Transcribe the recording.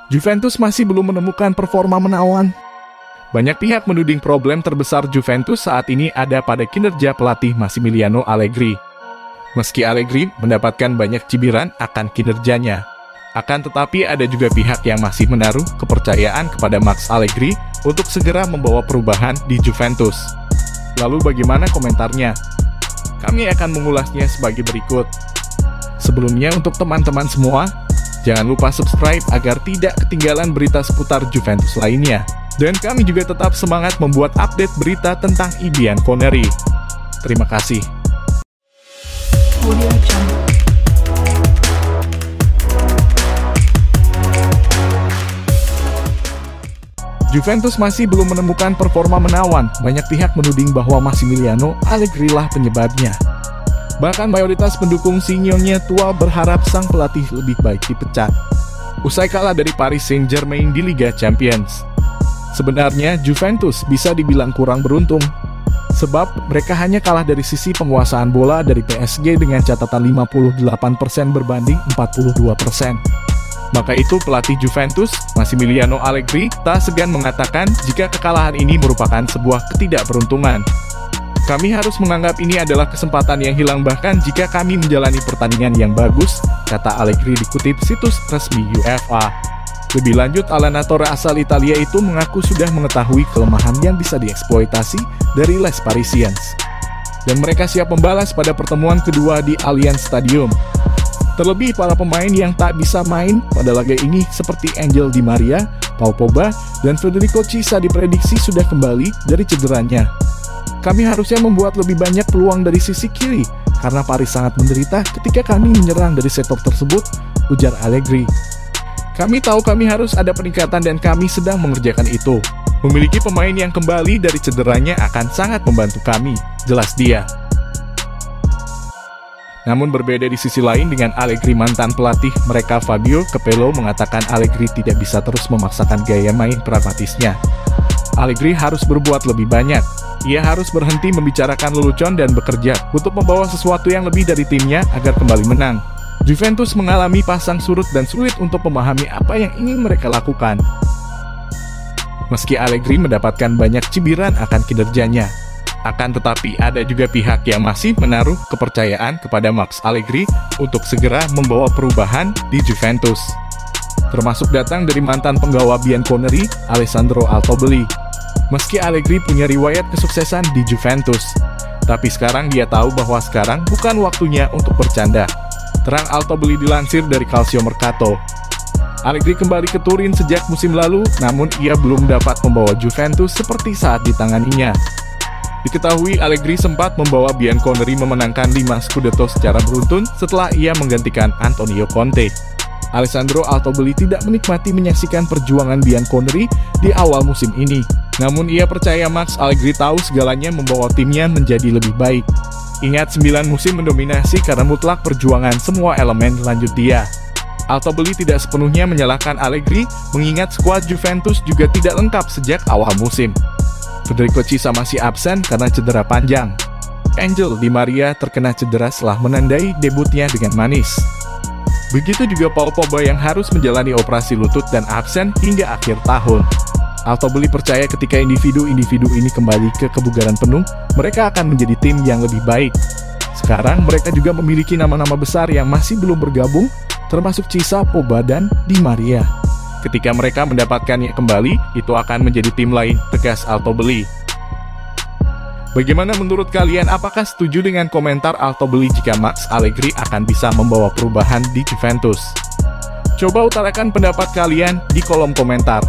Juventus masih belum menemukan performa menawan. Banyak pihak menuding problem terbesar Juventus saat ini ada pada kinerja pelatih Massimiliano Allegri. Meski Allegri mendapatkan banyak cibiran akan kinerjanya, akan tetapi ada juga pihak yang masih menaruh kepercayaan kepada Max Allegri untuk segera membawa perubahan di Juventus. Lalu bagaimana komentarnya? Kami akan mengulasnya sebagai berikut. Sebelumnya untuk teman-teman semua, jangan lupa subscribe agar tidak ketinggalan berita seputar Juventus lainnya. Dan kami juga tetap semangat membuat update berita tentang Bianconeri. Terima kasih. Juventus masih belum menemukan performa menawan. Banyak pihak menuding bahwa Massimiliano Allegri lah penyebabnya. Bahkan mayoritas pendukung Signore tua berharap sang pelatih lebih baik dipecat. Usai kalah dari Paris Saint-Germain di Liga Champions. Sebenarnya Juventus bisa dibilang kurang beruntung, sebab mereka hanya kalah dari sisi penguasaan bola dari PSG dengan catatan 58% berbanding 42%. Maka itu pelatih Juventus, Massimiliano Allegri, tak segan mengatakan jika kekalahan ini merupakan sebuah ketidakberuntungan. Kami harus menganggap ini adalah kesempatan yang hilang bahkan jika kami menjalani pertandingan yang bagus, kata Allegri dikutip situs resmi UEFA. Lebih lanjut, allenatore asal Italia itu mengaku sudah mengetahui kelemahan yang bisa dieksploitasi dari Les Parisiens. Dan mereka siap membalas pada pertemuan kedua di Allianz Stadium. Terlebih para pemain yang tak bisa main pada laga ini seperti Angel Di Maria, Paul Pogba, dan Federico Chiesa diprediksi sudah kembali dari cederanya. Kami harusnya membuat lebih banyak peluang dari sisi kiri, karena Paris sangat menderita ketika kami menyerang dari sektor tersebut, ujar Allegri. Kami tahu kami harus ada peningkatan dan kami sedang mengerjakan itu. Memiliki pemain yang kembali dari cederanya akan sangat membantu kami, jelas dia. Namun berbeda di sisi lain dengan Allegri, mantan pelatih mereka Fabio Capello mengatakan Allegri tidak bisa terus memaksakan gaya main pragmatisnya. Allegri harus berbuat lebih banyak. Ia harus berhenti membicarakan lelucon dan bekerja untuk membawa sesuatu yang lebih dari timnya agar kembali menang. Juventus mengalami pasang surut dan sulit untuk memahami apa yang ingin mereka lakukan. Meski Allegri mendapatkan banyak cibiran akan kinerjanya, akan tetapi ada juga pihak yang masih menaruh kepercayaan kepada Max Allegri untuk segera membawa perubahan di Juventus. Termasuk datang dari mantan penggawa Bianconeri, Alessandro Altobelli. Meski Allegri punya riwayat kesuksesan di Juventus, tapi sekarang dia tahu bahwa sekarang bukan waktunya untuk bercanda. Terang Altobelli dilansir dari Calcio Mercato. Allegri kembali ke Turin sejak musim lalu, namun ia belum dapat membawa Juventus seperti saat ditanganinya. Diketahui Allegri sempat membawa Bianconeri memenangkan 5 Scudetto secara beruntun setelah ia menggantikan Antonio Conte. Alessandro Altobelli tidak menikmati menyaksikan perjuangan Bianconeri di awal musim ini. Namun ia percaya Max Allegri tahu segalanya membawa timnya menjadi lebih baik. Ingat 9 musim mendominasi karena mutlak perjuangan semua elemen, lanjut dia. Altobelli tidak sepenuhnya menyalahkan Allegri, mengingat skuad Juventus juga tidak lengkap sejak awal musim. Federico Chiesa masih absen karena cedera panjang. Angel Di Maria terkena cedera setelah menandai debutnya dengan manis. Begitu juga Paul Pogba yang harus menjalani operasi lutut dan absen hingga akhir tahun. Altobelli percaya ketika individu-individu ini kembali ke kebugaran penuh, mereka akan menjadi tim yang lebih baik. Sekarang mereka juga memiliki nama-nama besar yang masih belum bergabung, termasuk Chiesa, Pogba, dan Di Maria. Ketika mereka mendapatkannya kembali, itu akan menjadi tim lain, tegas Altobelli. Bagaimana menurut kalian? Apakah setuju dengan komentar Altobelli jika Max Allegri akan bisa membawa perubahan di Juventus? Coba utarakan pendapat kalian di kolom komentar.